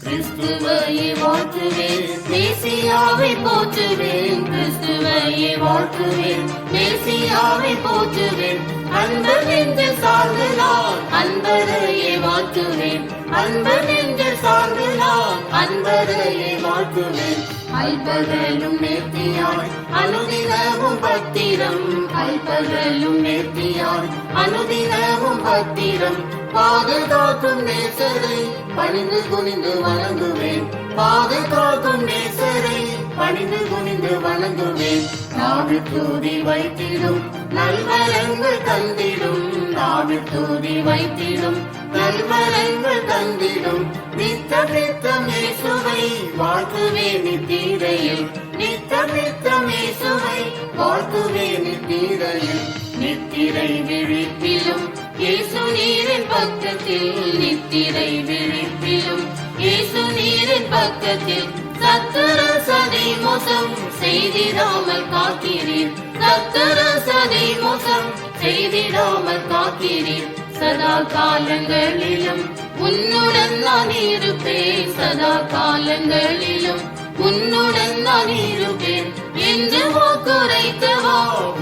கிறிஸ்துவையே வாழ்த்துவேன், மேசியாவை போற்றுவேன். கிறிஸ்துவையே வாழ்த்துவேன், மேசியாவை போற்றுவேன். அன்பர் நெஞ்சில் சார்ந்து நான் அன்பரையே வாழ்த்துவேன். அன்பர் நெஞ்சில் சார்ந்து நான் அன்பரையே வாழ்த்துவேன். அல்பகலும் நேர்த்தியாய் அனுதினமும் பத்திரம், அல்பகலும் நேர்த்தியாய் அனுதினமும் பத்திரம். பாதுகாக்கும் நேசரை பணிந்து குனிந்து வணங்குவேன். பாதுகாக்கும் நேசரை பணிந்து குனிந்து வணங்குவேன். நாவில் தூதி வைத்திடும் நல்வரங்கள் தந்திடும், நாவில் தூதி வைத்திடும் நல்வரங்கள் தந்திடும். நித்தம் நித்தம் இயேசுவை வாழ்த்துவேன் நித்திரையில், நித்தம் நித்தம் இயேசுவை வாழ்த்துவேன் நித்திரையில். நித்திரை விழிப்பிலும் இயேசு நீரின் பக்கத்தில், நித்திரை விழிப்பிலும் இயேசு நீரின் பக்கத்தில். சத்துரு சதி மோசம் செய்திடாமல் காக்கிறீர், சத்துரு சதி மோசம் செய்திடாமல் காக்கிறீர். சதா காலங்களிலும் உன்னுடன் நான் இருப்பேன், சதா காலங்களிலும் உன்னுடன் நான் இருப்பேன். என்று வாக்குரைத்தவா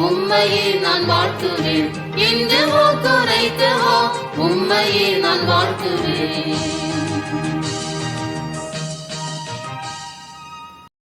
உம்மையே நான் வாழ்த்துவேன், என்று வாக்குரைத்தவா உம்மையே நான் வாழ்த்துவேன்.